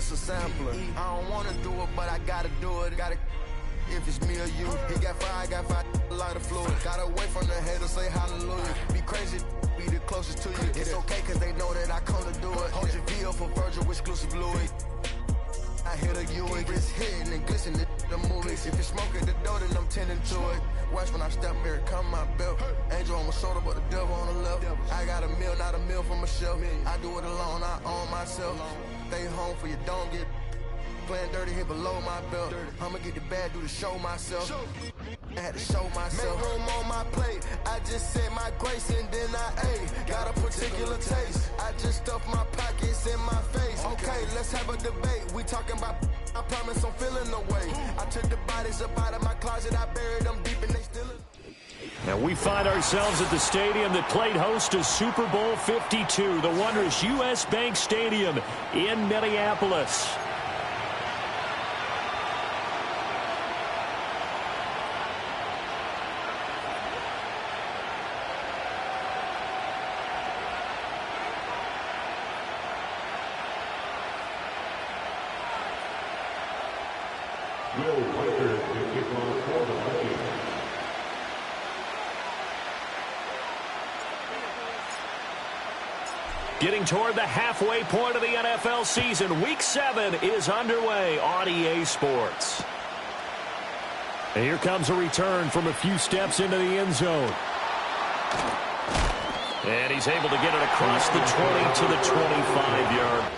this a sampler. I don't wanna do it, but I gotta do it. If it's me or you, he got five, I got five, a lot of fluid. Gotta wait from the haters, say hallelujah. Be crazy, be the closest to you. It's okay, cause they know that I come to do it. Hold your VO for Virgil, exclusive Louis. I hit a Ewing, wrist hitting and glistening the movies. If you smoke at the door, then I'm tending to it. Watch when I step here, come my belt. Angel on my shoulder, but the devil on the left. I got a meal, not a meal from Michelle. I do it alone, I own myself. Stay home for you, don't get playing dirty here below my belt. I'ma get the bad, do the show myself. I had to show myself. Make room on my plate. I just said my grace and then I ate. Got a particular taste. I just stuffed my pockets in my face. Okay, let's have a debate. We talking about, I promise I'm feeling the way. I took the bodies up out of my closet. I buried them deep and they still. And we find ourselves at the stadium that played host to Super Bowl 52, the wondrous U.S. Bank Stadium in Minneapolis. Getting toward the halfway point of the NFL season, Week 7 is underway on EA Sports. And here comes a return from a few steps into the end zone. And he's able to get it across the 20 to the 25-yard.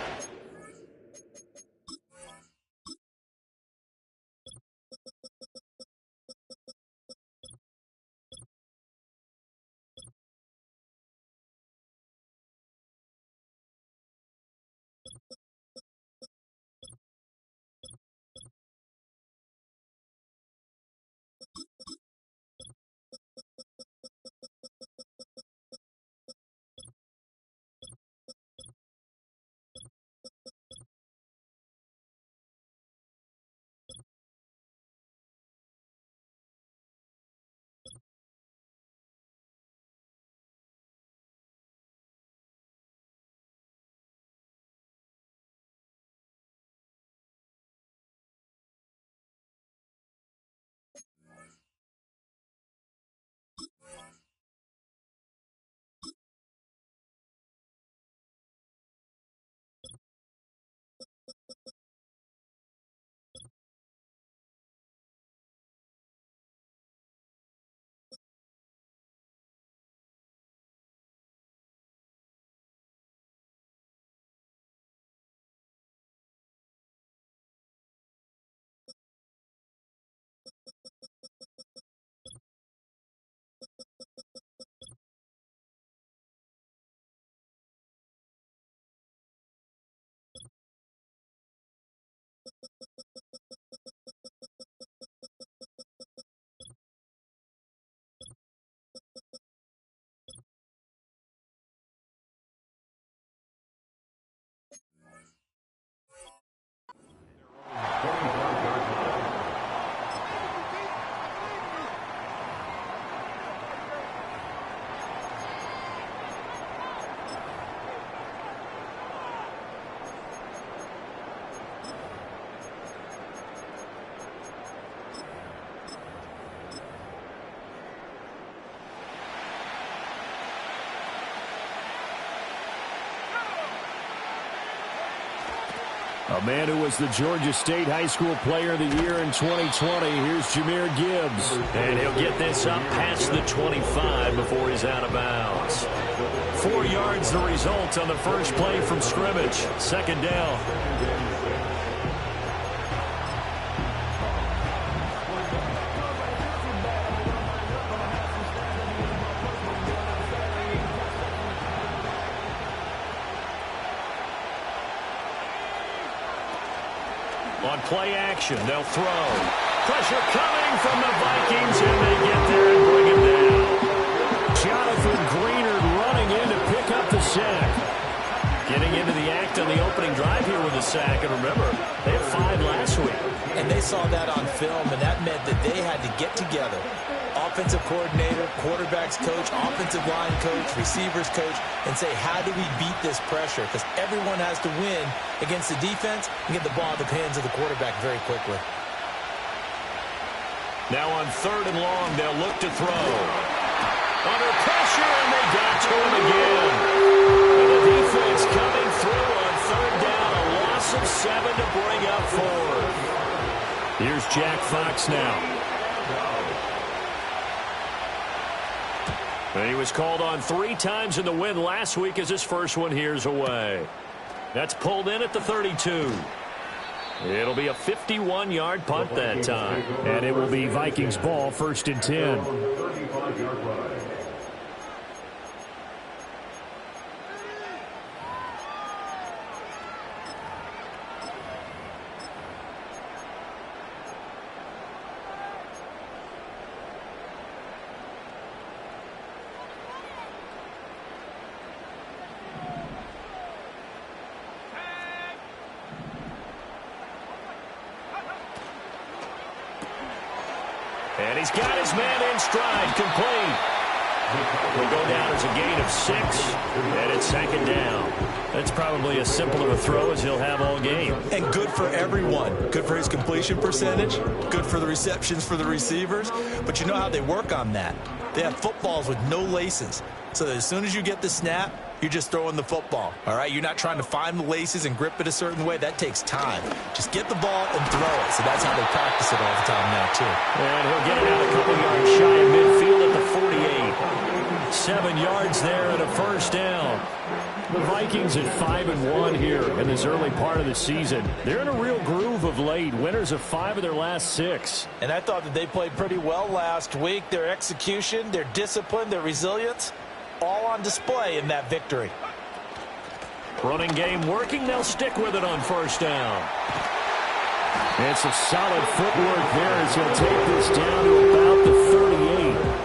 A man who was the Georgia State High School Player of the Year in 2020. Here's Jahmyr Gibbs. And he'll get this up past the 25 before he's out of bounds. 4 yards the result on the first play from scrimmage. Second down. On play action, they'll throw. Pressure coming from the Vikings, and they get there and bring him down. Jonathan Greenard running in to pick up the sack. Getting into the act on the opening drive here with a sack. And remember, they had 5 last week. And they saw that on film, and that meant that they had to get together offensive coordinator, quarterback's coach, offensive line coach, receivers coach, and say, how do we beat this pressure? Because everyone has to win against the defense and get the ball in the hands of the quarterback very quickly. Now on 3rd and long, they'll look to throw. Under pressure, and they got to him again. And the defense coming through on 3rd down, a loss of 7 to bring up 4. Here's Jack Fox now. And he was called on 3 times in the win last week as his first one here's away. That's pulled in at the 32. It'll be a 51-yard punt that time. And it will be Vikings ball, 1st and 10. And he's got his man in stride, complete. Will go down as a gain of 6, and it's 2nd down. That's probably as simple of a throw as he'll have all game. And good for everyone. Good for his completion percentage, good for the receptions for the receivers. But you know how they work on that. They have footballs with no laces. So that as soon as you get the snap, you're just throwing the football. All right, you're not trying to find the laces and grip it a certain way. That takes time. Just get the ball and throw it. So that's how they practice it all the time now, too. And he'll get it out a couple yards shy of midfield at the 48. 7 yards there and a 1st down. The Vikings at 5-1 here in this early part of the season. They're in a real groove of late. Winners of 5 of their last 6. And I thought that they played pretty well last week. Their execution, their discipline, their resilience, all on display in that victory. Running game working. They'll stick with it on 1st down. It's a solid footwork there as he'll take this down to about the 38.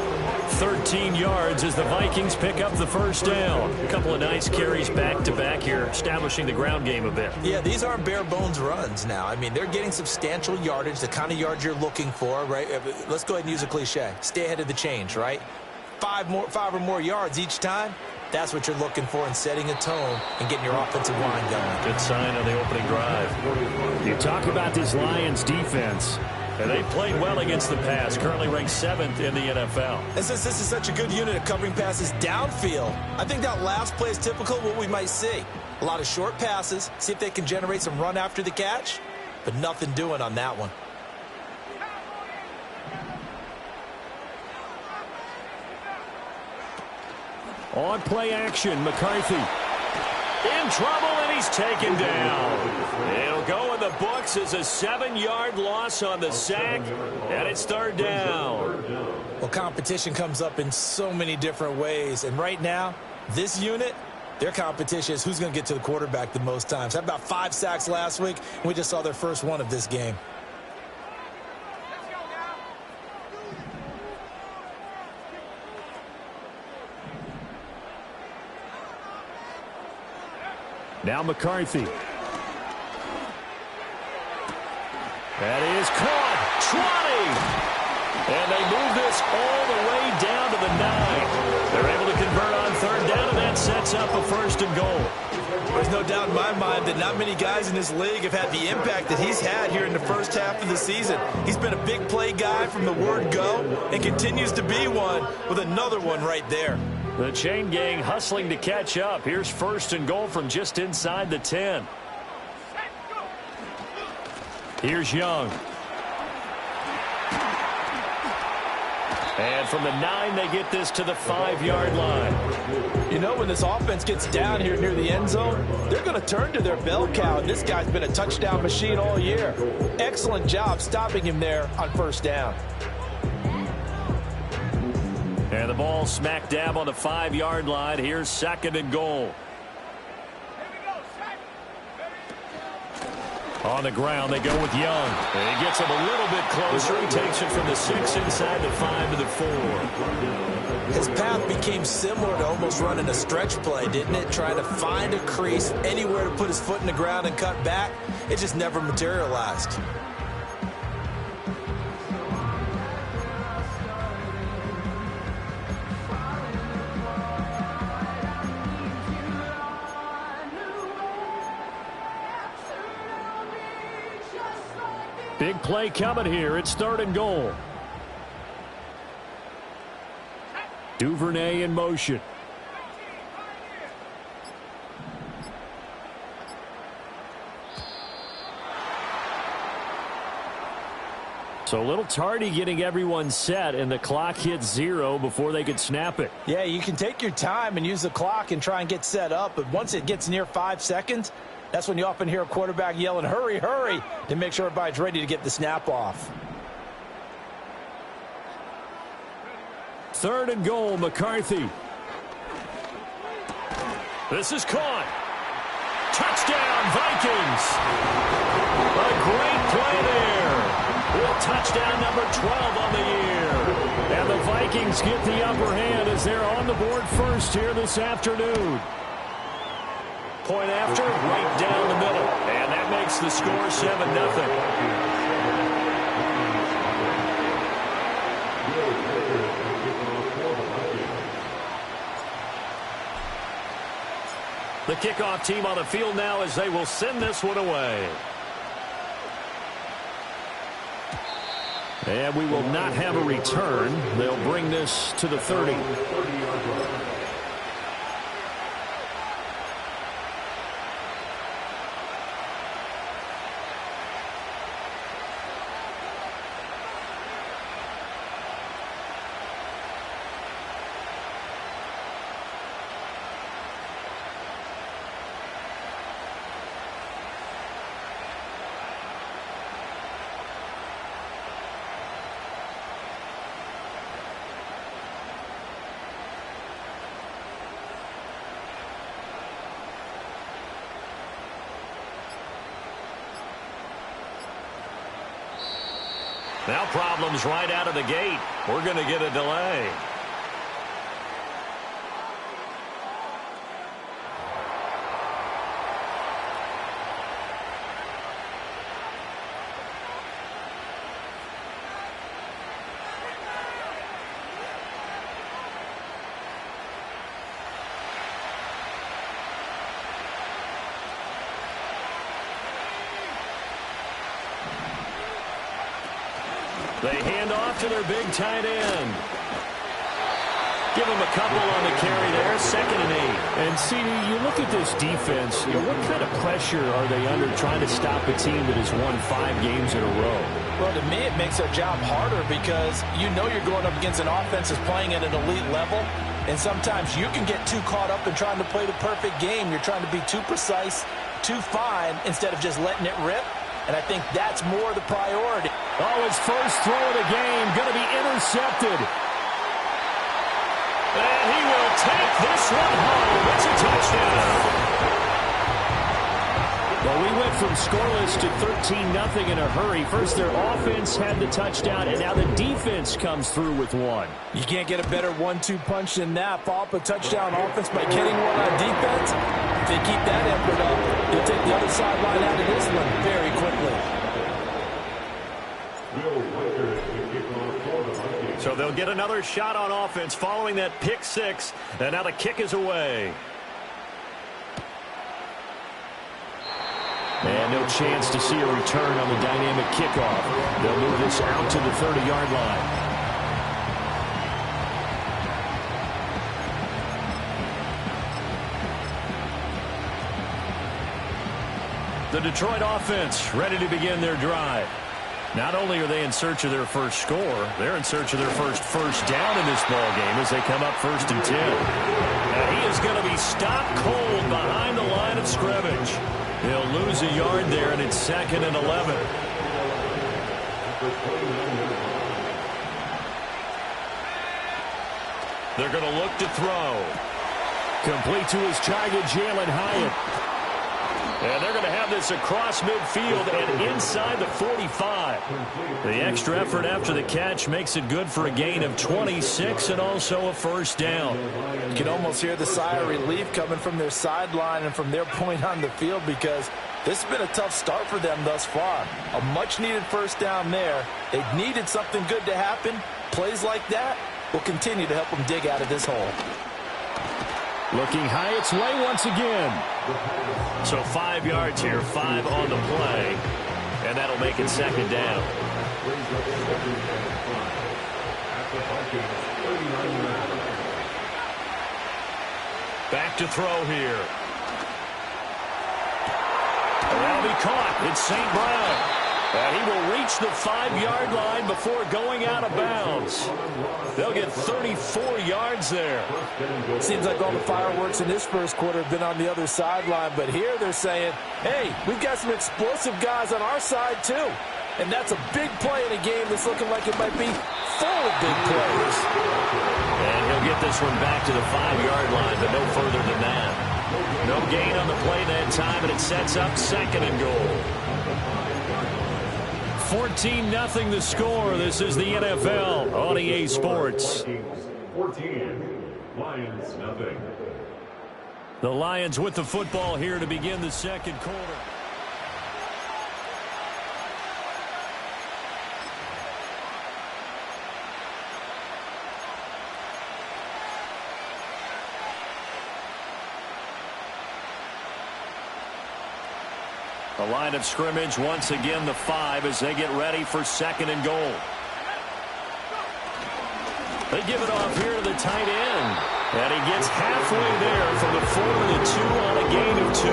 13 yards as the Vikings pick up the 1st down. A couple of nice carries back-to-back here, establishing the ground game a bit. Yeah, these aren't bare-bones runs now. I mean, they're getting substantial yardage, the kind of yards you're looking for, right? Let's go ahead and use a cliche. Stay ahead of the change, right? 5 or more yards each time. That's what you're looking for in setting a tone and getting your offensive line going. Good sign on the opening drive. You talk about this Lions defense. And they played well against the pass, currently ranked 7th in the NFL. And since this is such a good unit of covering passes downfield, I think that last play is typical of what we might see. A lot of short passes, see if they can generate some run after the catch, but nothing doing on that one. On play action, McCarthy. In trouble, and he's taken down. It'll go in the books as a 7-yard loss on the sack, and it's 3rd down. Well, competition comes up in so many different ways, and right now, this unit, their competition is who's going to get to the quarterback the most times. Had about 5 sacks last week, and we just saw their first one of this game. Now McCarthy. That is caught. Trotting. And they move this all the way down to the 9. They're able to convert on 3rd down, and that sets up a 1st and goal. There's no doubt in my mind that not many guys in this league have had the impact that he's had here in the first half of the season. He's been a big play guy from the word go and continues to be one with another one right there. The chain gang hustling to catch up. Here's 1st and goal from just inside the 10. Here's Young. And from the 9, they get this to the 5-yard line. You know, when this offense gets down here near the end zone, they're going to turn to their bell cow, and this guy's been a touchdown machine all year. Excellent job stopping him there on 1st down. And the ball smack dab on the 5-yard line. Here's 2nd and goal. On the ground, they go with Young. And he gets him a little bit closer. He takes it from the 6 inside the 5 to the 4. His path became similar to almost running a stretch play, didn't it? Trying to find a crease, anywhere to put his foot in the ground and cut back. It just never materialized. Big play coming here. It's 3rd and goal. Duvernay in motion. So a little tardy getting everyone set, and the clock hits 0 before they could snap it. Yeah, you can take your time and use the clock and try and get set up, but once it gets near 5 seconds, that's when you often hear a quarterback yelling, hurry, hurry, to make sure everybody's ready to get the snap off. 3rd and goal, McCarthy. This is caught. Touchdown, Vikings. A great play there. With touchdown number 12 on the year. And the Vikings get the upper hand as they're on the board first here this afternoon. Point after, right down the middle. And that makes the score 7-0. The kickoff team on the field now as they will send this one away. And we will not have a return. They'll bring this to the 30. Now problems right out of the gate. We're going to get a delay. They hand off to their big tight end. Give him a couple on the carry there, 2nd and 8. And, CD, you look at this defense, what kind of pressure are they under trying to stop a team that has won 5 games in a row? Well, to me, it makes their job harder because you know you're going up against an offense that's playing at an elite level, and sometimes you can get too caught up in trying to play the perfect game. You're trying to be too precise, too fine, instead of just letting it rip. And I think that's more the priority. Oh, his first throw of the game going to be intercepted. And he will take this one home. It's a touchdown. Well, we went from scoreless to 13-0 in a hurry. First, their offense had the touchdown, and now the defense comes through with one. You can't get a better 1-2 punch than that. Follow up a touchdown offense by getting one on defense. If they keep that effort up, they'll take the other sideline out of this one very quickly. So they'll get another shot on offense following that pick 6, and now the kick is away. And no chance to see a return on the dynamic kickoff. They'll move this out to the 30-yard line. The Detroit offense ready to begin their drive. Not only are they in search of their first score, they're in search of their first down in this ball game as they come up 1st and 10. Now he is going to be stopped cold behind the line of scrimmage. He'll lose a yard there, and it's 2nd and 11. They're going to look to throw. Complete to his target, Jalen Hyatt. And they're going to have this across midfield and inside the 45. The extra effort after the catch makes it good for a gain of 26 and also a first down. You can almost hear the sigh of relief coming from their sideline and from their point on the field because this has been a tough start for them thus far. A much-needed first down there. They needed something good to happen. Plays like that will continue to help them dig out of this hole. Looking Hyatt's way once again. So 5 yards here, 5 on the play. And that'll make it second down. Back to throw here. And that'll be caught. It's St. Brown. And he will reach the 5-yard line before going out of bounds. They'll get 34 yards there. Seems like all the fireworks in this first quarter have been on the other sideline, but here they're saying, hey, we've got some explosive guys on our side too. And that's a big play in a game that's looking like it might be full of big plays. And he'll get this one back to the 5-yard line, but no further than that. No gain on the play that time, and it sets up second and goal. 14-0 the score. This is the NFL on EA Sports. 14, Lions nothing. The Lions with the football here to begin the second quarter. The line of scrimmage once again the 5 as they get ready for second and goal. They give it off here to the tight end. And he gets halfway there from the 4 to the 2 on a gain of 2.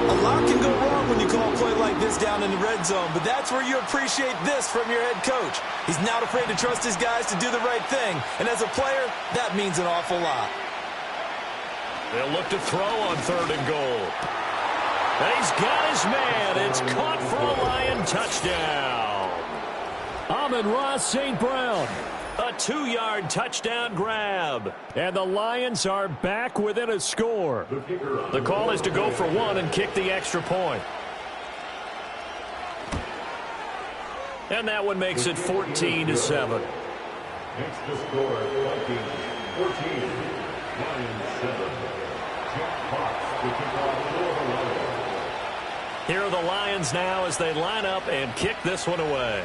A lot can go wrong when you call a play like this down in the red zone, but that's where you appreciate this from your head coach. He's not afraid to trust his guys to do the right thing, and as a player, that means an awful lot. They'll look to throw on third and goal. And he's got his man. It's caught for a Lion touchdown. Amon-Ra St. Brown. A 2-yard touchdown grab. And the Lions are back within a score. The call is to go for 1 and kick the extra point. And that one makes it 14-7. Next to score, Vikings 14, Lions 7. Jack Fox to kick off for the Lions. Here are the Lions now as they line up and kick this one away.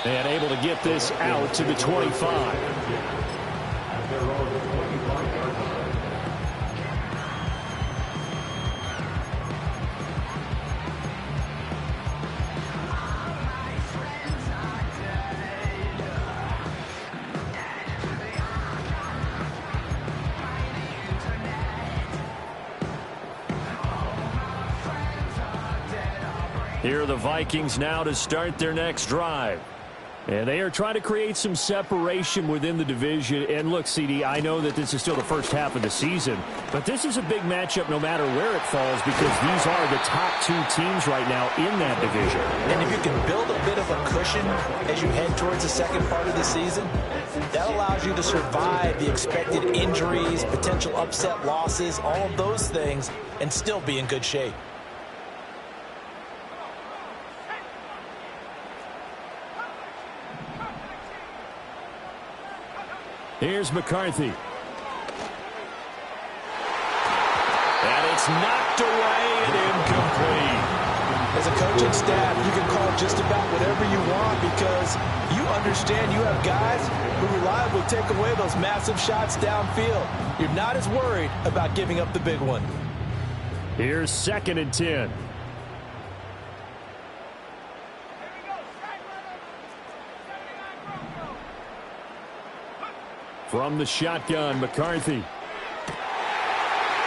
And able to get this out to the 25. At their own 25-yard line. Here are the Vikings now to start their next drive. And they are trying to create some separation within the division. And look, CD, I know that this is still the first half of the season, but this is a big matchup no matter where it falls because these are the top 2 teams right now in that division. And if you can build a bit of a cushion as you head towards the second part of the season, that allows you to survive the expected injuries, potential upset losses, all of those things, and still be in good shape. Here's McCarthy. And it's knocked away and incomplete. As a coaching staff, you can call just about whatever you want because you understand you have guys who reliably take away those massive shots downfield. You're not as worried about giving up the big one. Here's 2nd and 10. From the shotgun, McCarthy.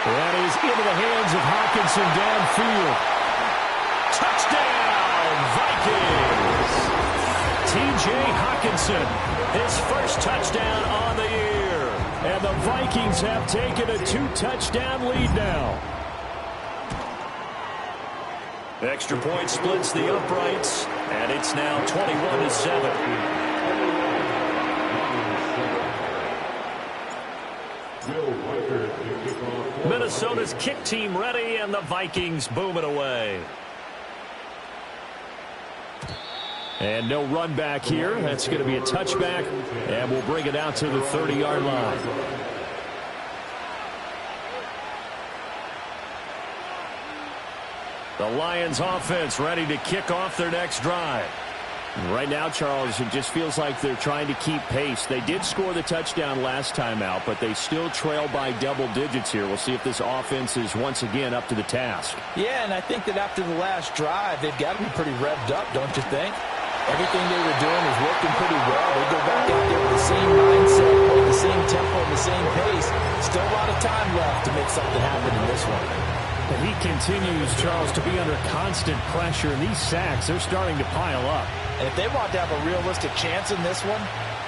That is into the hands of Hockenson downfield. Touchdown, Vikings! T.J. Hockenson, his first touchdown on the year. And the Vikings have taken a 2-touchdown lead now. Extra point splits the uprights, and it's now 21-7. Minnesota's kick team ready, and the Vikings boom it away. And no run back here. That's going to be a touchback, and we'll bring it out to the 30-yard line. The Lions offense ready to kick off their next drive. Right now, Charles, it just feels like they're trying to keep pace. They did score the touchdown last time out, but they still trail by double digits here. We'll see if this offense is once again up to the task. Yeah, and I think that after the last drive, they've got to be pretty revved up, don't you think? Everything they were doing was working pretty well. They go back out there with the same mindset, with the same tempo, and the same pace. Still a lot of time left to make something happen in this one. And he continues, Charles, to be under constant pressure, and these sacks, they're starting to pile up. And if they want to have a realistic chance in this one,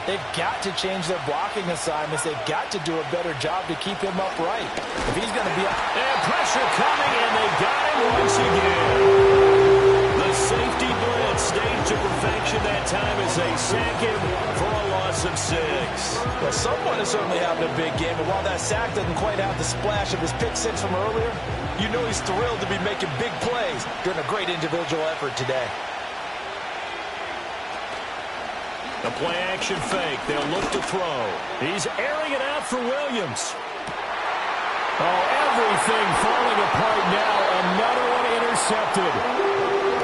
they've got to change their blocking assignments. They've got to do a better job to keep him upright. If he's going to be up... And pressure coming, and they got him once again. The safety blitz staged to perfection that time as they sack him for a loss of 6. Well, someone is certainly having a big game, and while that sack doesn't quite have the splash of his pick 6 from earlier, you know he's thrilled to be making big plays during a great individual effort today. The play action fake. They'll look to throw. He's airing it out for Williams. Oh, everything falling apart now. Another one intercepted.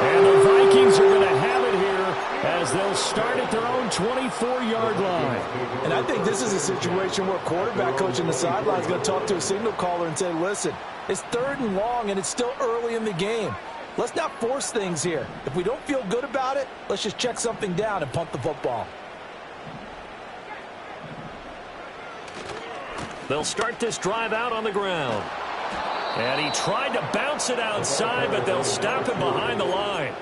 And the Vikings are going to have it here as they'll start at their own 24-yard line. And I think this is a situation where quarterback coach on the sideline is going to talk to a signal caller and say, listen, it's 3rd and long, and it's still early in the game. Let's not force things here. If we don't feel good about it, let's just check something down and punt the football. They'll start this drive out on the ground. And he tried to bounce it outside, but they'll stop him behind the line.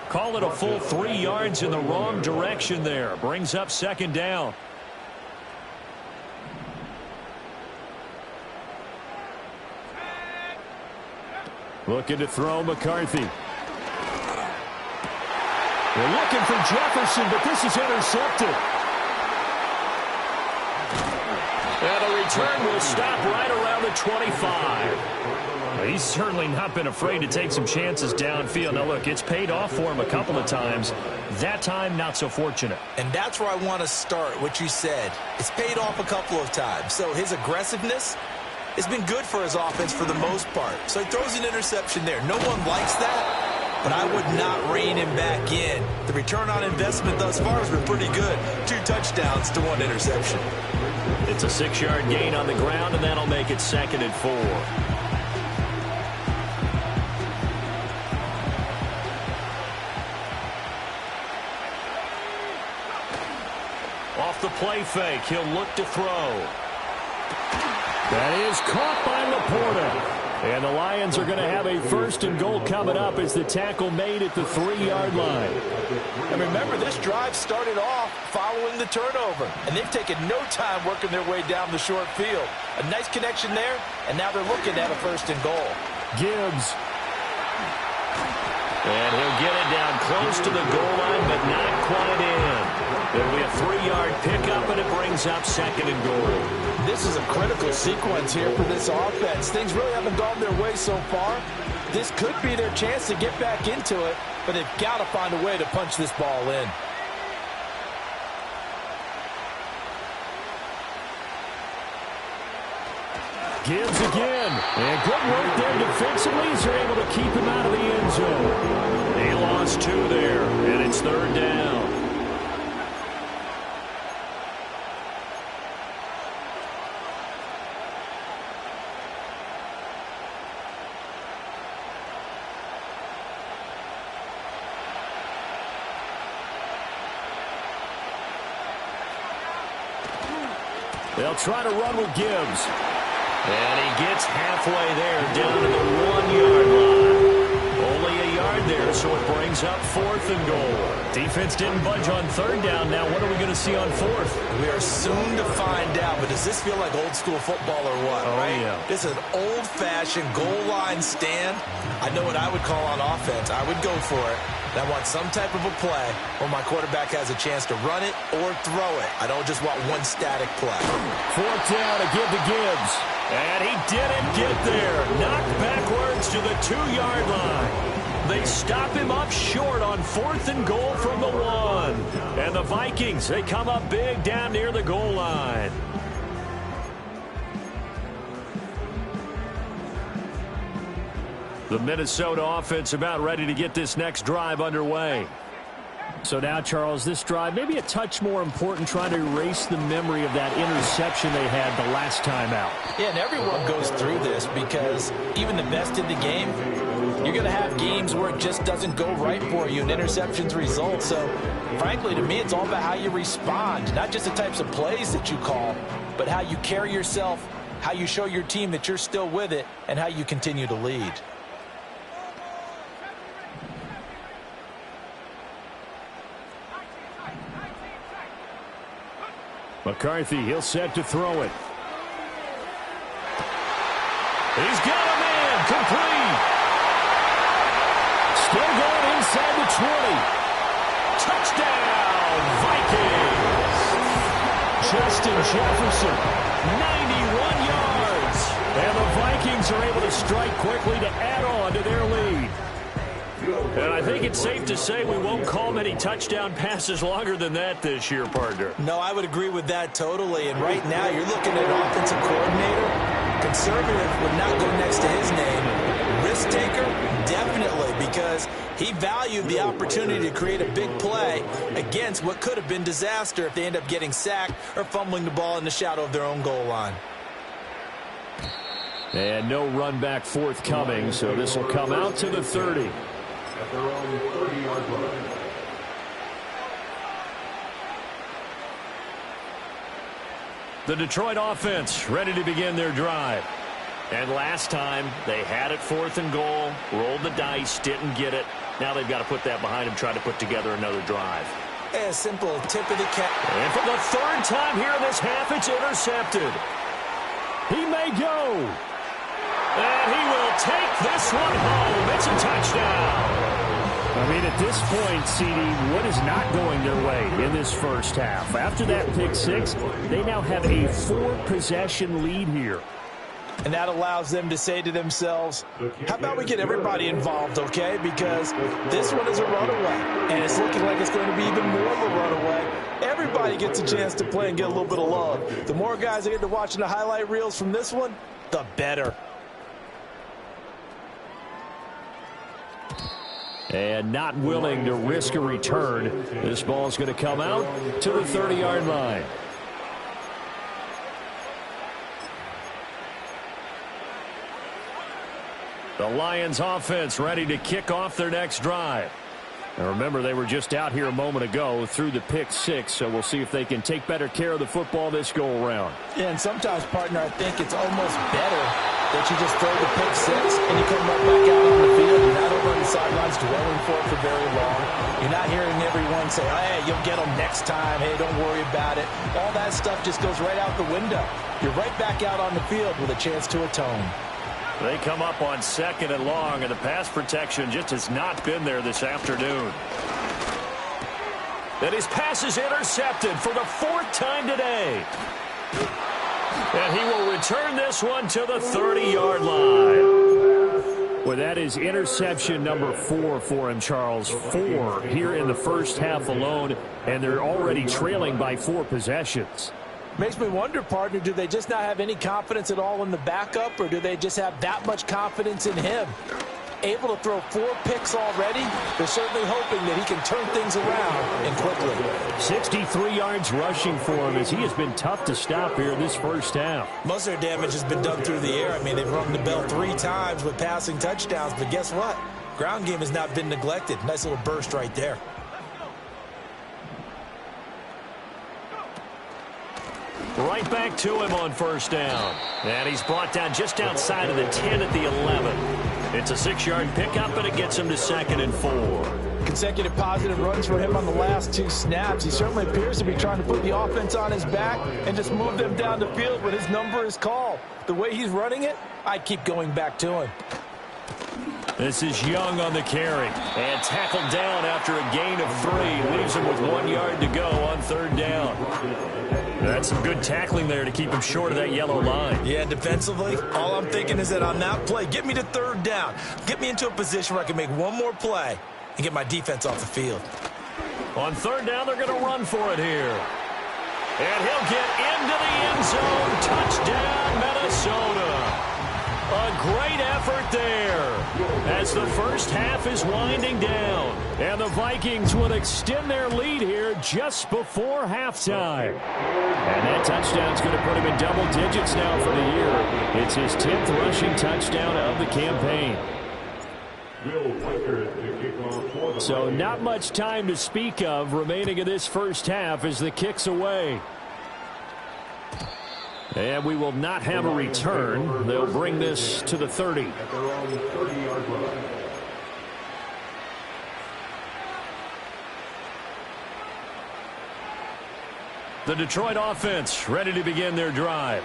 Call it a full 3 yards in the wrong direction there. Brings up 2nd down. Looking to throw McCarthy. They're looking for Jefferson, but this is intercepted. And the return will stop right around the 25. He's certainly not been afraid to take some chances downfield. Now, look, it's paid off for him a couple of times. That time, not so fortunate. And that's where I want to start, what you said. It's paid off a couple of times. So his aggressiveness has been good for his offense for the most part. So he throws an interception there. No one likes that, but I would not rein him back in. The return on investment thus far has been pretty good. 2 touchdowns to 1 interception. It's a 6-yard gain on the ground, and that'll make it 2nd and 4. Off the play fake, he'll look to throw. That is caught by Laporta. And the Lions are going to have a 1st and goal coming up as the tackle made at the 3-yard line. And remember, this drive started off following the turnover. And they've taken no time working their way down the short field. A nice connection there, and now they're looking at a 1st and goal. Gibbs. And he'll get it down close to the goal line, but not quite in. There'll be a 3-yard pickup, and it brings up 2nd and goal. This is a critical sequence here for this offense. Things really haven't gone their way so far. This could be their chance to get back into it, but they've got to find a way to punch this ball in. Gibbs again. And good work there defensively as they're able to keep him out of the end zone. They lost 2 there, and it's 3rd down. They'll try to run with Gibbs. And he gets halfway there, down to the 1-yard line. Only a yard there, so it brings up 4th and goal. Defense didn't budge on 3rd down. Now what are we going to see on 4th? We are soon to find out, but does this feel like old school football or what? Oh, right? Yeah. This is an old-fashioned goal line stand. I know what I would call on offense. I would go for it. And I want some type of a play where my quarterback has a chance to run it or throw it. I don't just want one static play. 4th down to give to Gibbs. And he didn't get there. Knocked backwards to the 2-yard line. They stop him up short on 4th and goal from the 1. And the Vikings, they come up big down near the goal line. The Minnesota offense about ready to get this next drive underway. So now, Charles, this drive maybe a touch more important, trying to erase the memory of that interception they had the last time out. Yeah, and everyone goes through this because even the best in the game, you're going to have games where it just doesn't go right for you and interceptions result. So, frankly, to me, it's all about how you respond, not just the types of plays that you call, but how you carry yourself, how you show your team that you're still with it, and how you continue to lead. McCarthy, he'll set to throw it. He's got a man, complete. Still going inside the 20. Touchdown, Vikings. Justin Jefferson, 91 yards. And the Vikings are able to strike quickly to add on to their lead. And I think it's safe to say we won't call many touchdown passes longer than that this year, partner. No, I would agree with that totally. And right now you're looking at an offensive coordinator. Conservative would not go next to his name. Risk taker, definitely, because he valued the opportunity to create a big play against what could have been disaster if they end up getting sacked or fumbling the ball in the shadow of their own goal line. And no run back forthcoming, so this will come out to the 30. At their own 30-yard line. The Detroit offense ready to begin their drive. And last time they had it 4th and goal, rolled the dice, didn't get it. Now they've got to put that behind them, try to put together another drive. A simple tip of the cap. And for the 3rd time here in this half, it's intercepted. He may go. And he will take this one home. It's a touchdown. I mean, at this point, CD, what is not going their way in this first half? After that pick six, they now have a 4-possession lead here. And that allows them to say to themselves, how about we get everybody involved, okay? Because this one is a runaway, and it's looking like it's going to be even more of a runaway. Everybody gets a chance to play and get a little bit of love. The more guys that get to watching the highlight reels from this one, the better. And not willing to risk a return. This ball is going to come out to the 30-yard line. The Lions offense ready to kick off their next drive. And remember, they were just out here a moment ago through the pick six, so we'll see if they can take better care of the football this go-around. Yeah, and sometimes, partner, I think it's almost better that you just throw the pick six and you come right back out on the field. You're not over on the sidelines dwelling for it for very long. You're not hearing everyone say, hey, you'll get them next time. Hey, don't worry about it. All that stuff just goes right out the window. You're right back out on the field with a chance to atone. They come up on 2nd and long, and the pass protection just has not been there this afternoon. And his pass is intercepted for the 4th time today. And he will return this one to the 30-yard line. Well, that is interception number 4 for him, Charles. 4 here in the first half alone, and they're already trailing by 4 possessions. Makes me wonder, partner, do they just not have any confidence at all in the backup, or do they just have that much confidence in him? Able to throw 4 picks already, they're certainly hoping that he can turn things around and quickly. 63 yards rushing for him as he has been tough to stop here this first half. Most of their damage has been done through the air. I mean, they've rung the bell 3 times with passing touchdowns, but guess what? Ground game has not been neglected. Nice little burst right there. Right back to him on 1st down. And he's brought down just outside of the 10 at the 11. It's a 6-yard pickup, and it gets him to 2nd and 4. Consecutive positive runs for him on the last 2 snaps. He certainly appears to be trying to put the offense on his back and just move them down the field when his number is called. The way he's running it, I'd keep going back to him. This is Young on the carry. And tackled down after a gain of 3. Leaves him with 1 yard to go on 3rd down. That's some good tackling there to keep him short of that yellow line. Yeah, defensively, all I'm thinking is that on that play, get me to 3rd down. Get me into a position where I can make one more play and get my defense off the field. On 3rd down, they're going to run for it here. And he'll get into the end zone. Touchdown, Minnesota. A great effort there as the first half is winding down. And the Vikings will extend their lead here just before halftime. And that touchdown's going to put him in double digits now for the year. It's his 10th rushing touchdown of the campaign. So not much time to speak of remaining in this first half as the kick's away. And we will not have a return. They'll bring this to the 30. At their own 30-yard line. The Detroit offense ready to begin their drive.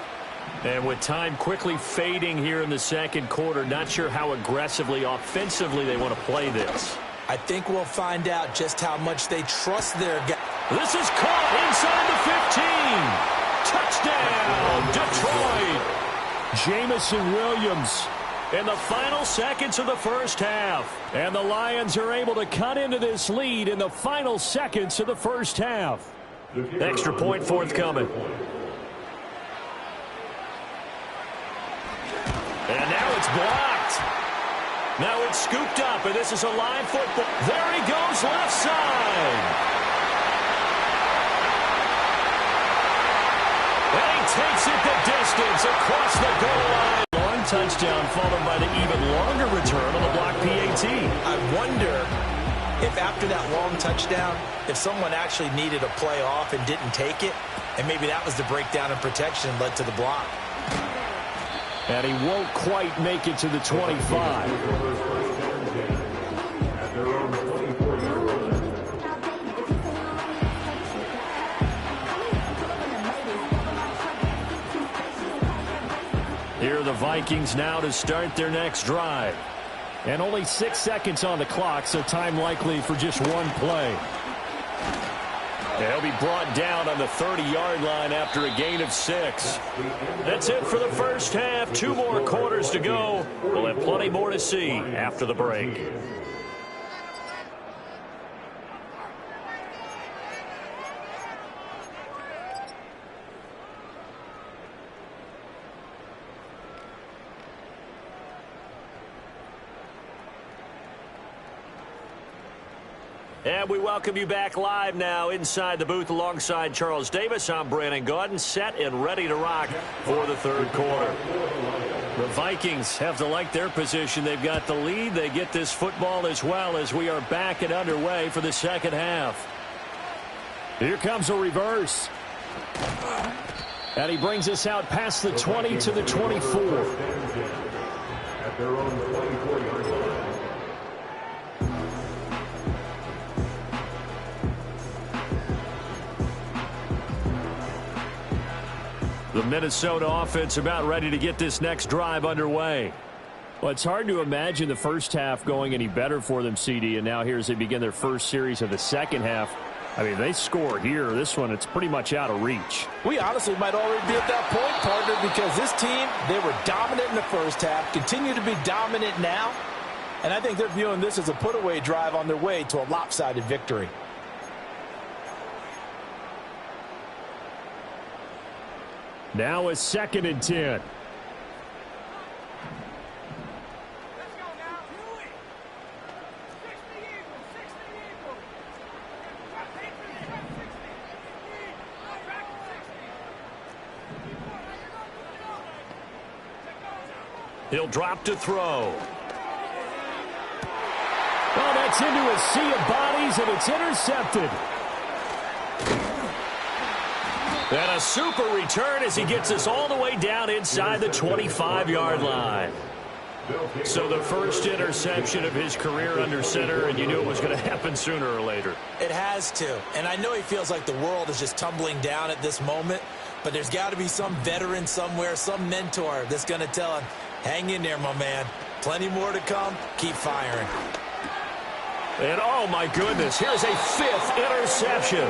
And with time quickly fading here in the second quarter, not sure how aggressively, offensively they want to play this. I think we'll find out just how much they trust their guy. This is caught inside the 15. Touchdown, Detroit. Jamison Williams in the final seconds of the first half. And the Lions are able to cut into this lead in the final seconds of the first half. Extra point forthcoming. And now it's blocked. Now it's scooped up, and this is a live football. There he goes, left side. And he takes it the distance across the goal line. Long touchdown followed by the even longer return on the block PAT. I wonder if after that long touchdown, if someone actually needed a play off and didn't take it, and maybe that was the breakdown in protection led to the block. And he won't quite make it to the 25. Here are the Vikings now to start their next drive. And only 6 seconds on the clock, so time likely for just one play. They'll be brought down on the 30-yard line after a gain of 6. That's it for the first half. 2 more quarters to go. We'll have plenty more to see after the break. And we welcome you back live now inside the booth alongside Charles Davis. I'm Brandon Gaudin, set and ready to rock for the third quarter. The Vikings have to like their position. They've got the lead. They get this football as well as we are back and underway for the second half. Here comes a reverse. And he brings us out past the 20 to the 24. At their own 24-yard line. The Minnesota offense about ready to get this next drive underway. Well, it's hard to imagine the first half going any better for them, CD, and now here as they begin their first series of the second half. I mean, they score here. This one, it's pretty much out of reach. We honestly might already be at that point, partner, because this team, they were dominant in the first half, continue to be dominant now, and I think they're viewing this as a put-away drive on their way to a lopsided victory. Now a 2nd and 10. He'll drop to throw. Oh, that's into a sea of bodies, and it's intercepted. And a super return as he gets us all the way down inside the 25-yard line. So the first interception of his career under center, and you knew it was going to happen sooner or later. It has to. And I know he feels like the world is just tumbling down at this moment, but there's got to be some veteran somewhere, some mentor that's going to tell him, hang in there, my man. Plenty more to come. Keep firing. And, oh, my goodness, here's a 5th interception.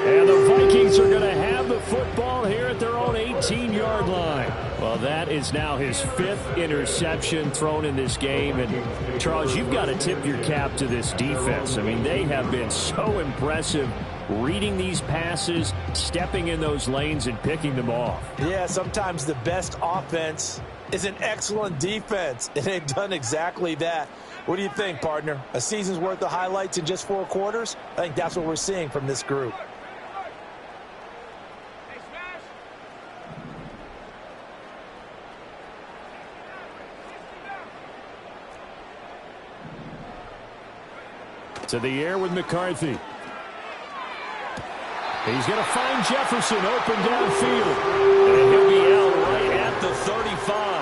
And the Vikings are going to have the football here at their own 18-yard line. Well, that is now his 5th interception thrown in this game. And, Charles, you've got to tip your cap to this defense. I mean, they have been so impressive reading these passes, stepping in those lanes, and picking them off. Yeah, sometimes the best offense is an excellent defense, and they've done exactly that. What do you think, partner? A season's worth of highlights in just 4 quarters? I think that's what we're seeing from this group. To the air with McCarthy. He's going to find Jefferson open downfield. And he'll be out right at the 35.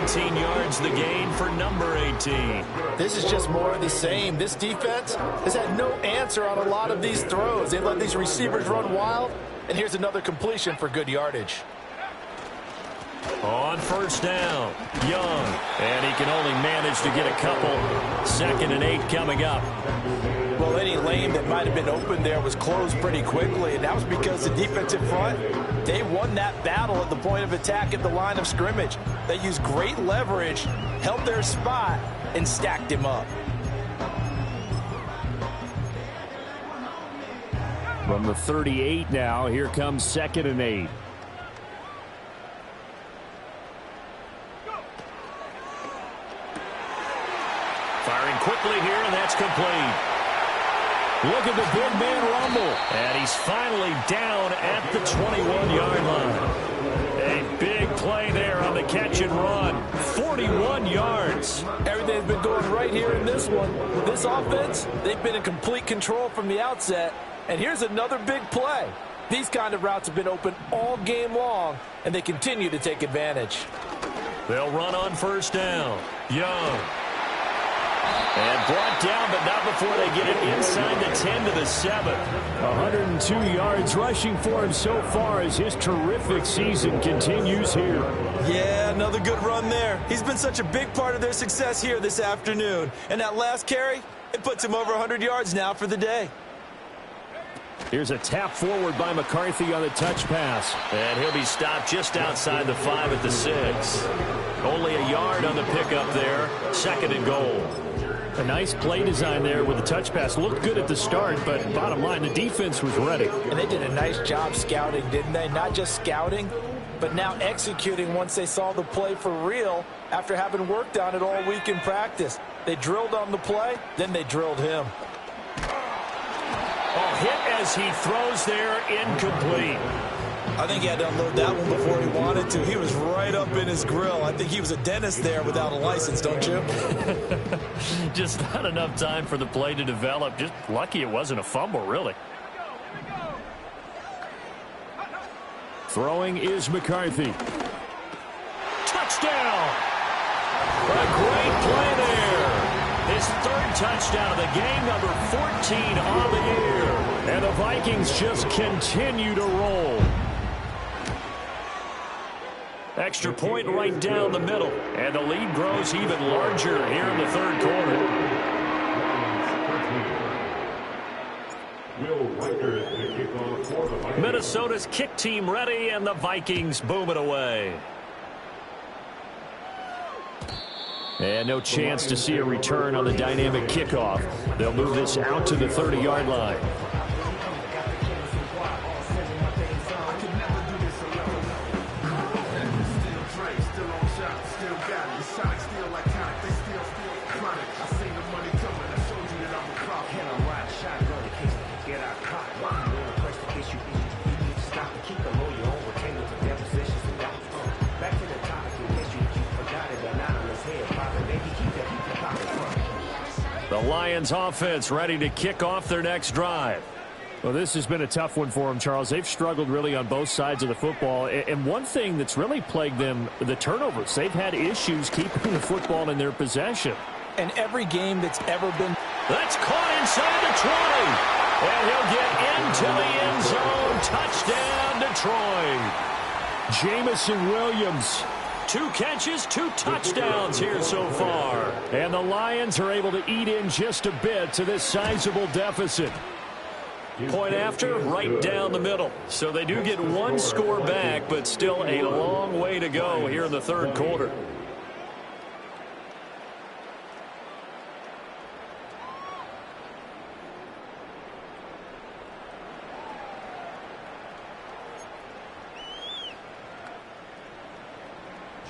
18 yards the gain for number 18. This is just more of the same. This defense has had no answer on a lot of these throws. They let these receivers run wild. And here's another completion for good yardage. On first down, Young. And he can only manage to get a couple. 2nd and 8 coming up. Well, any lane that might have been open there was closed pretty quickly, and that was because the defensive front, they won that battle at the point of attack at the line of scrimmage. They used great leverage, held their spot, and stacked him up. From the 38 now, here comes 2nd and 8. Firing quickly here, and that's complete. Look at the big man rumble. And he's finally down at the 21-yard line. A big play there on the catch and run. 41 yards. Everything's been going right here in this one. This offense, they've been in complete control from the outset. And here's another big play. These kind of routes have been open all game long, and they continue to take advantage. They'll run on first down. Young. And brought down, but not before they get it inside the 10 to the 7. 102 yards rushing for him so far as his terrific season continues here. Yeah, another good run there. He's been such a big part of their success here this afternoon. And that last carry, it puts him over 100 yards now for the day. Here's a tap forward by McCarthy on the touch pass. And he'll be stopped just outside the 5 at the 6. Only a yard on the pickup there. 2nd and goal. A nice play design there with the touch pass. Looked good at the start, but bottom line, the defense was ready. And they did a nice job scouting, didn't they? Not just scouting, but now executing once they saw the play for real after having worked on it all week in practice. They drilled on the play, then they drilled him. Oh, hit as he throws there, incomplete. I think he had to unload that one before he wanted to. He was right up in his grill. I think he was a dentist there without a license, don't you? Just not enough time for the play to develop. Just lucky it wasn't a fumble, really. Throwing is McCarthy. Touchdown! A great play there. His 3rd touchdown of the game, number 14 on the year. And the Vikings just continue to roll. Extra point right down the middle. And the lead grows even larger here in the 3rd quarter. Will Rikers to kick off for the Vikings. Minnesota's kick team ready, and the Vikings boom it away. And no chance to see a return on the dynamic kickoff. They'll move this out to the 30-yard line. The Lions offense ready to kick off their next drive. Well, this has been a tough one for them, Charles. They've struggled really on both sides of the football. And one thing that's really plagued them, the turnovers. They've had issues keeping the football in their possession. And every game that's ever been... That's caught inside the 20. And he'll get into the end zone. Touchdown, Detroit. Jamison Williams. 2 catches, 2 touchdowns here so far. And the Lions are able to eat in just a bit to this sizable deficit. Point after, right down the middle. So they do get 1 score back, but still a long way to go here in the 3rd quarter.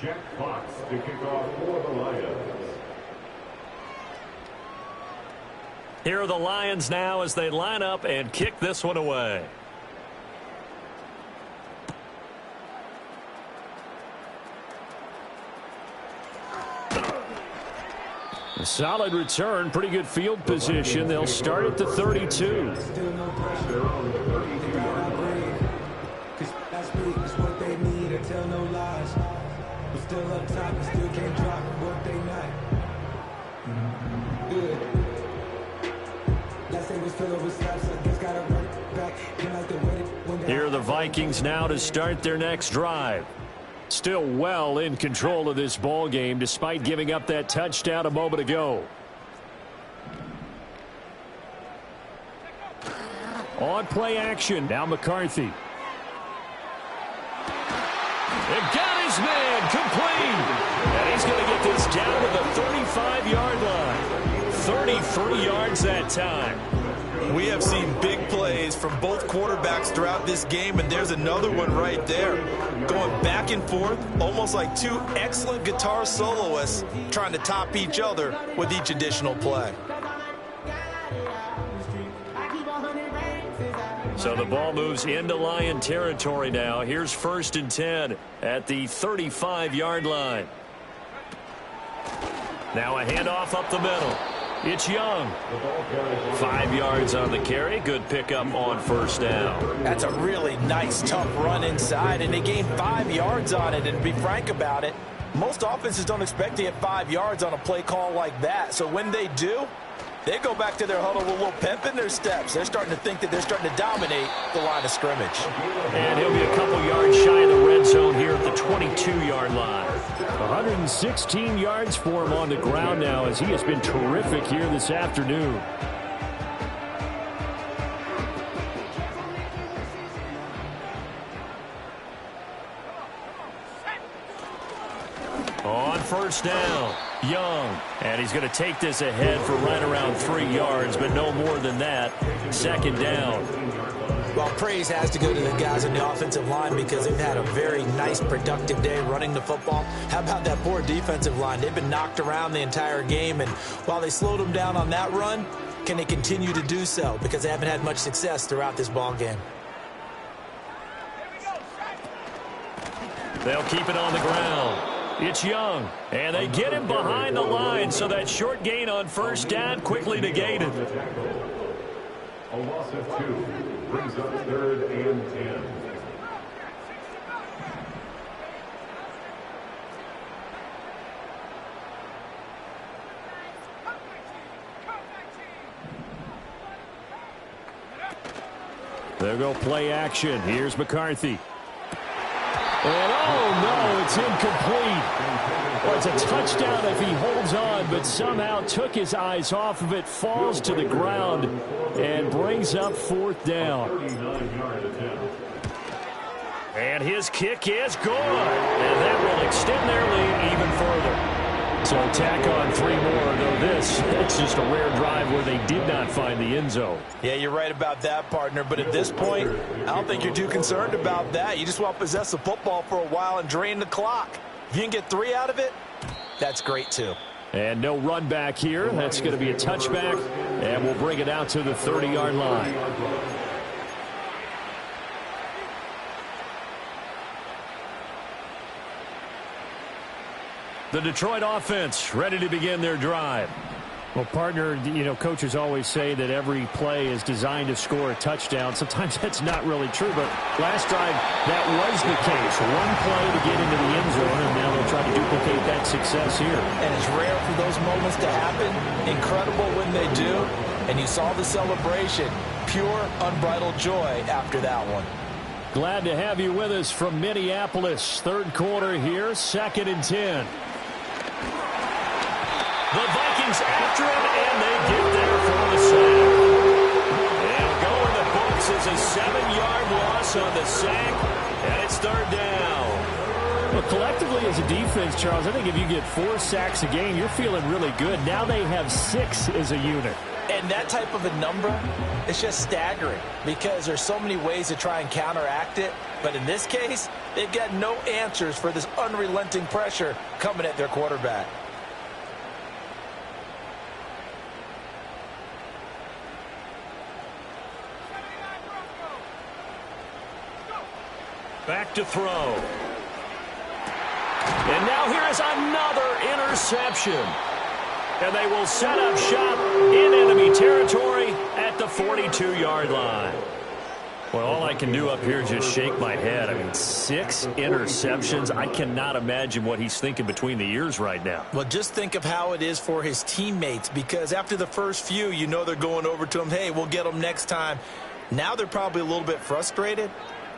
Jack Fox to kick off for the Lions. Here are the Lions now as they line up and kick this one away. A solid return, pretty good field position. They'll start at the 32. Here are the Vikings now to start their next drive. Still well in control of this ball game despite giving up that touchdown a moment ago. On play action, now McCarthy. And got his man complete. And he's going to get this down to the 35-yard line. 33 yards that time. We have seen big plays from both quarterbacks throughout this game, and there's another one right there. Going back and forth, almost like two excellent guitar soloists trying to top each other with each additional play. So the ball moves into Lion territory now. Here's 1st and 10 at the 35-yard line. Now a handoff up the middle. It's Young. 5 yards on the carry. Good pickup on 1st down. That's a really nice, tough run inside, and they gained 5 yards on it. And to be frank about it, most offenses don't expect to get 5 yards on a play call like that. So when they do, they go back to their huddle with a little pep in their steps. They're starting to think that they're starting to dominate the line of scrimmage. And he'll be a couple yards shy of the red zone here at the 22-yard line. 116 yards for him on the ground now as he has been terrific here this afternoon. On 1st down, Young. And he's going to take this ahead for right around 3 yards, but no more than that. 2nd down. Well, praise has to go to the guys on the offensive line because they've had a very nice, productive day running the football. How about that poor defensive line? They've been knocked around the entire game, and while they slowed them down on that run, can they continue to do so? Because they haven't had much success throughout this ball game. They'll keep it on the ground. It's Young, and they get him behind the line, so that short gain on 1st down quickly negated. A loss of 2 brings up 3rd and 10. There go play action. Here's McCarthy. And oh no, it's incomplete. Well, it's a touchdown if he holds on, but somehow took his eyes off of it, falls to the ground, and brings up 4th down. And his kick is good. And that will extend their lead even further. So tack on 3 more, though it's just a rare drive where they did not find the end zone. Yeah, you're right about that, partner. But at this point, I don't think you're too concerned about that. You just want to possess the football for a while and drain the clock. If you can get 3 out of it, that's great too. And no run back here. That's going to be a touchback, and we'll bring it out to the 30-yard line. The Detroit offense ready to begin their drive. Well, partner, you know, coaches always say that every play is designed to score a touchdown. Sometimes that's not really true, but last drive, that was the case. One play to get into the end zone, and now they'll try to duplicate that success here. And it's rare for those moments to happen. Incredible when they do. And you saw the celebration. Pure, unbridled joy after that one. Glad to have you with us from Minneapolis. 3rd quarter here, 2nd and 10. The Vikings after him, and they get there for the sack. And going the books is a 7-yard loss on the sack, and it's 3rd down. Well, collectively as a defense, Charles, I think if you get 4 sacks a game, you're feeling really good. Now they have 6 as a unit. And that type of a number is just staggering because there's so many ways to try and counteract it. But in this case, They've got no answers for this unrelenting pressure coming at their quarterback. Back to throw. And now here is another interception. And they will set up shop in enemy territory at the 42-yard line. Well, all I can do up here is just shake my head. I mean, 6 interceptions. I cannot imagine what he's thinking between the ears right now. Well, just think of how it is for his teammates, because after the first few, you know they're going over to him, hey, we'll get them next time. Now they're probably a little bit frustrated.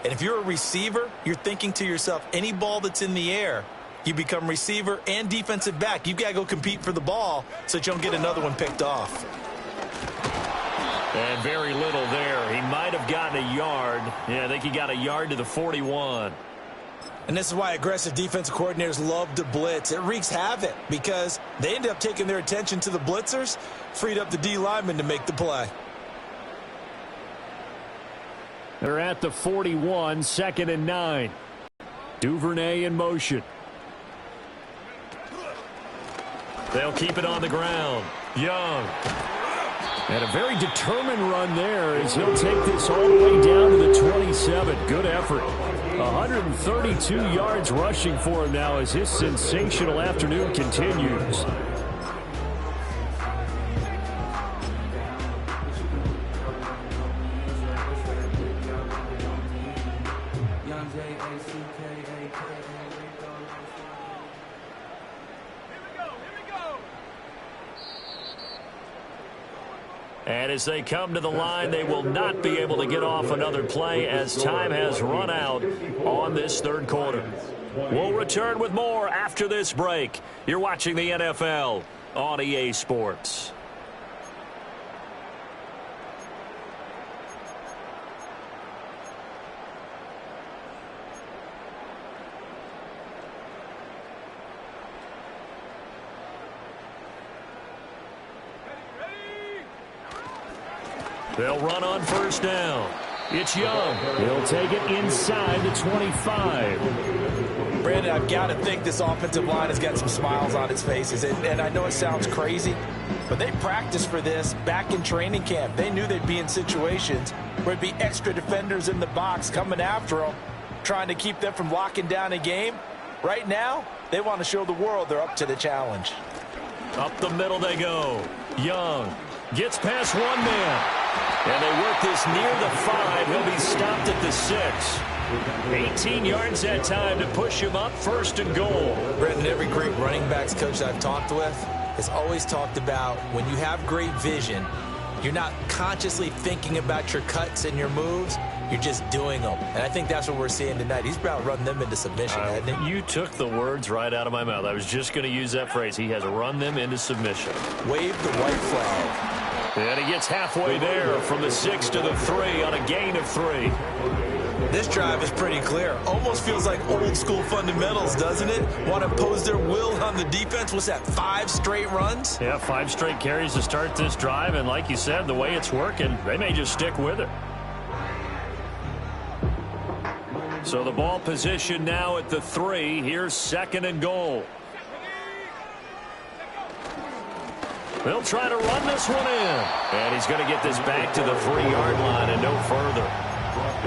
And if you're a receiver, you're thinking to yourself, any ball that's in the air, you become receiver and defensive back. You've got to go compete for the ball so that you don't get another one picked off. And very little there. He might have gotten a yard. Yeah, I think he got a yard to the 41. And this is why aggressive defensive coordinators love to blitz. It wreaks havoc because they end up taking their attention to the blitzers, freed up the D lineman to make the play. They're at the 41, 2nd and 9. Duvernay in motion. They'll keep it on the ground. Young. And a very determined run there as he'll take this all the way down to the 27. Good effort. 132 yards rushing for him now as his sensational afternoon continues. And as they come to the line, they will not be able to get off another play as time has run out on this third quarter. We'll return with more after this break. You're watching the NFL on EA Sports. They'll run on first down. It's Young. He'll take it inside the 25. Brandon, I've got to think this offensive line has got some smiles on its faces. And I know it sounds crazy, but they practiced for this back in training camp. They knew they'd be in situations where there'd be extra defenders in the box coming after them, trying to keep them from locking down a game. Right now, they want to show the world they're up to the challenge. Up the middle they go. Young gets past one man. And they work this near the 5. He'll be stopped at the 6. 18 yards that time to push him up 1st and goal. Brendan, every great running backs coach I've talked with has always talked about when you have great vision, you're not consciously thinking about your cuts and your moves. You're just doing them. And I think that's what we're seeing tonight. He's about running them into submission, hasn't he? You took the words right out of my mouth. I was just going to use that phrase. He has run them into submission. Wave the white flag. And he gets halfway there from the 6 to the 3 on a gain of 3. This drive is pretty clear. Almost feels like old school fundamentals, doesn't it? Want to impose their will on the defense. What's that, 5 straight runs? Yeah, 5 straight carries to start this drive. And like you said, the way it's working, they may just stick with it. So the ball position now at the 3. Here's 2nd and goal. They'll try to run this one in. And he's going to get this back to the 3-yard line and no further.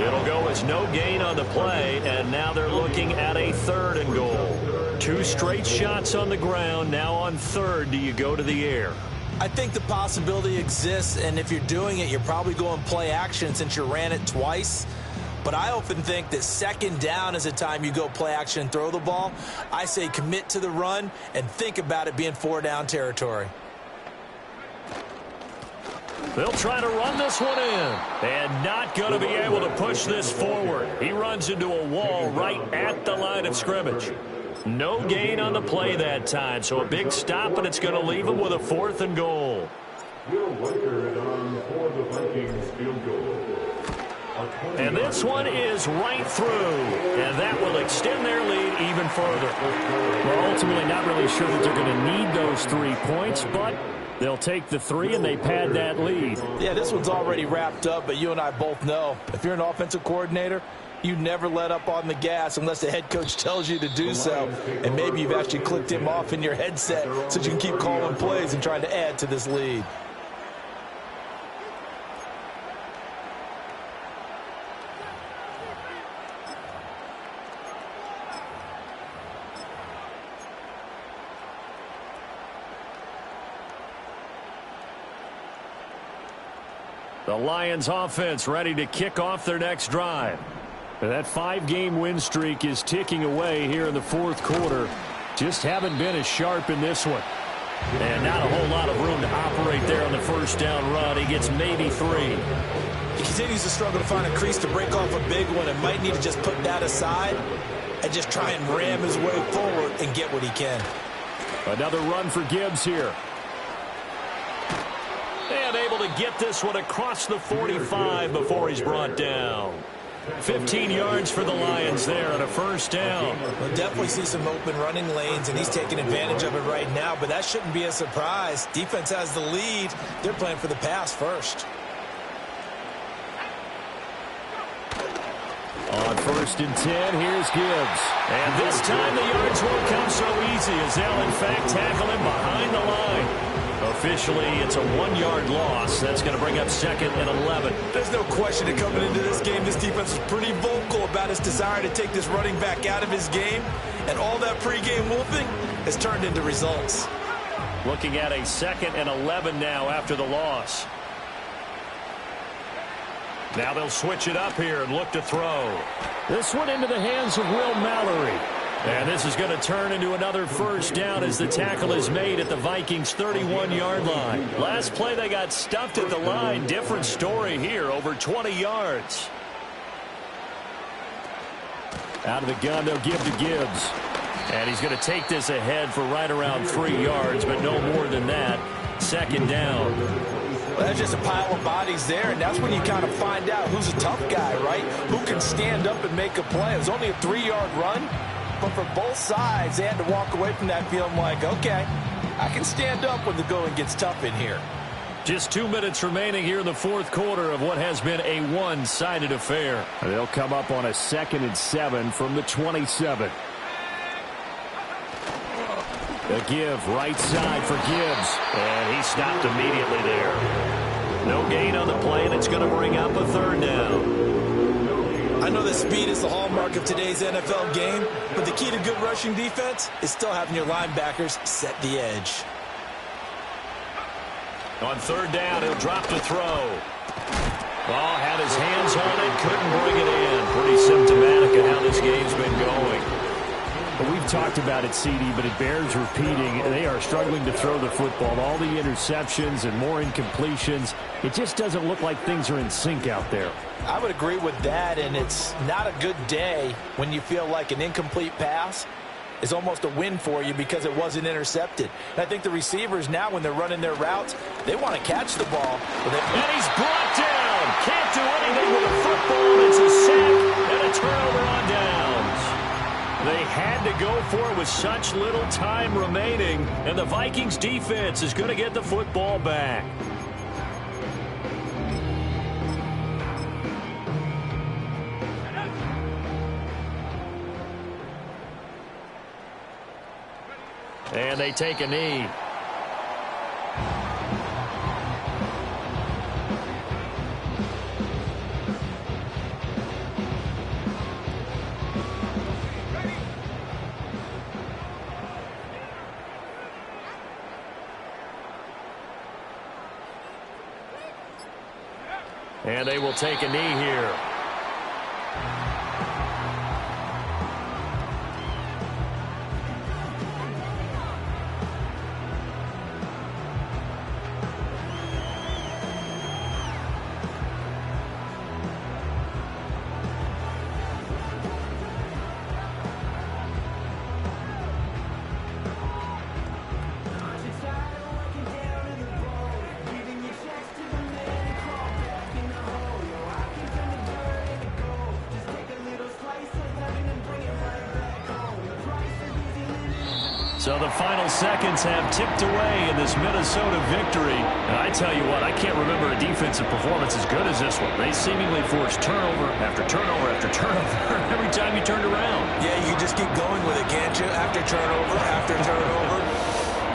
It'll go as no gain on the play, and now they're looking at a 3rd and goal. 2 straight shots on the ground. Now on 3rd, do you go to the air? I think the possibility exists, and if you're doing it, you're probably going play action since you ran it twice. But I often think that 2nd down is a time you go play action and throw the ball. I say commit to the run and think about it being 4-down territory. They'll try to run this one in. And not going to be able to push this forward. He runs into a wall right at the line of scrimmage. No gain on the play that time. So a big stop, and it's going to leave him with a 4th and goal. Will Wicker on for the Vikings field goal. And this one is right through. And that will extend their lead even further. Well, ultimately not really sure that they're going to need those 3 points, but they'll take the 3 and they pad that lead. Yeah, this one's already wrapped up, but you and I both know if you're an offensive coordinator, You never let up on the gas unless the head coach tells you to do so. And maybe you've actually clicked him off in your headset so you can keep calling plays and trying to add to this lead. The Lions offense ready to kick off their next drive. That 5-game win streak is ticking away here in the fourth quarter. Just haven't been as sharp in this one. And not a whole lot of room to operate there on the first down run. He gets maybe 3. He continues to struggle to find a crease to break off a big one and might need to just put that aside and just try and ram his way forward and get what he can. Another run for Gibbs here. And able to get this one across the 45 before he's brought down. 15 yards for the Lions there on a first down. We'll definitely see some open running lanes, and he's taking advantage of it right now, but that shouldn't be a surprise. Defense has the lead. They're playing for the pass first. On 1st and 10, here's Gibbs. And this time the yards won't come so easy as they'll, in fact, tackle him behind the line. Officially, it's a 1-yard loss. That's going to bring up 2nd and 11. There's no question that coming into this game, this defense was pretty vocal about its desire to take this running back out of his game. And all that pregame wolfing has turned into results. Looking at a 2nd and 11 now after the loss. Now they'll switch it up here and look to throw. This one into the hands of Will Mallory. And this is going to turn into another first down as the tackle is made at the Vikings' 31-yard line. Last play they got stuffed at the line. Different story here, over 20 yards. Out of the gun, they'll give to Gibbs. And he's going to take this ahead for right around 3 yards, but no more than that. 2nd down. Well, that's just a pile of bodies there, and that's when you kind of find out who's a tough guy, right? Who can stand up and make a play. It was only a 3-yard run. But for both sides, they had to walk away from that feeling like, okay, I can stand up when the going gets tough in here. Just 2 minutes remaining here in the fourth quarter of what has been a one-sided affair. They'll come up on a 2nd and 7 from the 27. A give right side for Gibbs. And he stopped immediately there. No gain on the play, and it's going to bring up a 3rd down. I know that speed is the hallmark of today's NFL game, but the key to good rushing defense is still having your linebackers set the edge. On 3rd down, he'll drop to throw. Ball had his hands on it, couldn't bring it in. Pretty symptomatic of how this game's been going. But we've talked about it, CD, but it bears repeating. They are struggling to throw the football. All the interceptions and more incompletions. It just doesn't look like things are in sync out there. I would agree with that, and it's not a good day when you feel like an incomplete pass is almost a win for you because it wasn't intercepted. And I think the receivers now, when they're running their routes, they want to catch the ball. And he's brought down. Can't do anything with a football. It's a sack and a turnover on downs. They had to go for it with such little time remaining, and the Vikings defense is going to get the football back. And they take a knee. And they will take a knee here. So the final seconds have ticked away in this Minnesota victory. And I tell you what, I can't remember a defensive performance as good as this one. They seemingly forced turnover after turnover after turnover every time you turned around. Yeah, you can just keep going with it, can't you? After turnover.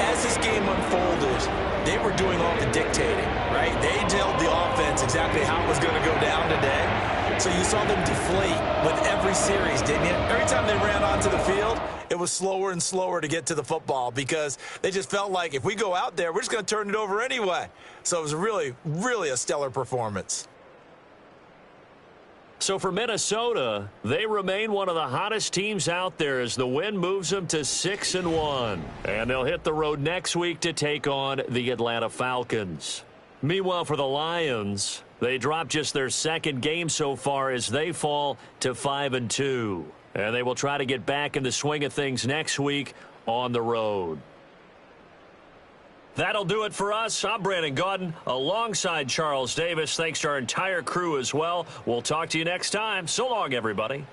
As this game unfolded, they were doing all the dictating, right? They told the offense exactly how it was going to go down today. So you saw them deflate with every series, didn't you? Every time they ran onto the field, it was slower and slower to get to the football because they just felt like if we go out there, we're just going to turn it over anyway. So it was really, really a stellar performance. So for Minnesota, they remain one of the hottest teams out there as the win moves them to 6-1. And they'll hit the road next week to take on the Atlanta Falcons. Meanwhile, for the Lions, they dropped just their second game so far as they fall to 5-2. And they will try to get back in the swing of things next week on the road. That'll do it for us. I'm Brandon Gaudin alongside Charles Davis. Thanks to our entire crew as well. We'll talk to you next time. So long, everybody.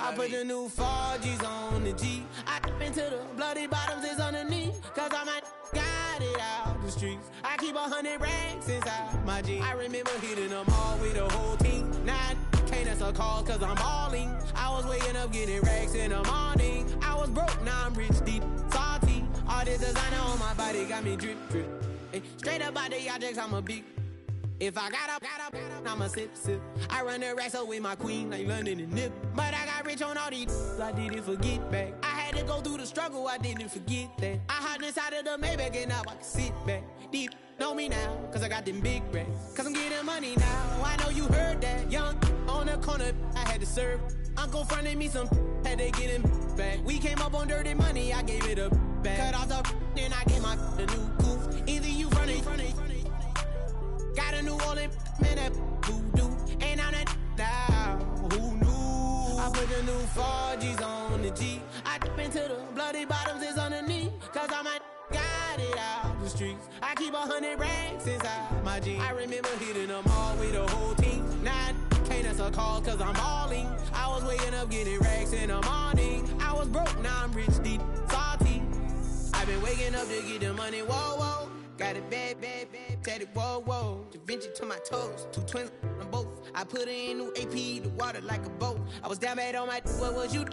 I put the new 4Gs on the G. I dip into the bloody bottoms is underneath. Cause I might got it out the streets. I keep 100 racks inside my jeans. I remember hitting them all with the whole team. Now can't answer calls cause I'm balling. I was waking up getting racks in the morning. I was broke, now I'm rich, deep, salty. All this designer on my body got me drip, drip. Hey, straight up out the objects, I'm a big. If I got up, I'ma sip, sip. I run the racks up with my queen like London and Nip. But I got rich on all these, I didn't forget back. I had to go through the struggle, I didn't forget that. I hopped inside of the Maybach and now I can sit back. Deep, know me now, cause I got them big racks. Cause I'm getting money now, I know you heard that. Young, on the corner, I had to serve. Uncle fronted me some, had to get him back. We came up on dirty money, I gave it a back. Cut off the, then I gave my the new goof. Either you fronted. Got a New Orleans, man, that voodoo. And I'm that now, who knew? I put the new 4Gs on the G. I dip into the bloody bottoms is underneath. Cause I might got it out the streets. I keep 100 racks inside my jeans. I remember hitting them all with the whole team. Now I can't answer calls cause I'm balling. I was waking up getting racks in the morning. I was broke, now I'm rich, deep, salty. I've been waking up to get the money, whoa, whoa. Got it bad, bad, bad, tatted, whoa, whoa. Da Vinci to my toes, 2 twins on both. I put it in new AP, the water like a boat. I was down bad on my, what was you?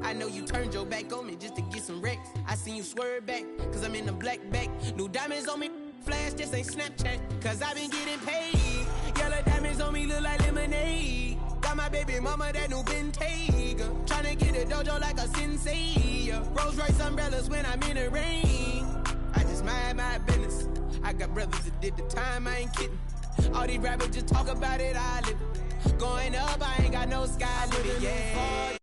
I know you turned your back on me just to get some wrecks. I seen you swerve back, cause I'm in the black back. New diamonds on me, flash, this ain't Snapchat. Cause I been getting paid. Yellow diamonds on me look like lemonade. Got my baby mama that new Bentayga. Tryna get a dojo like a sensei. Rolls Royce umbrellas when I'm in the rain. I just mind my business. I got brothers that did the time, I ain't kidding. All these rappers just talk about it, I live it. Going up, I ain't got no sky limit, yeah.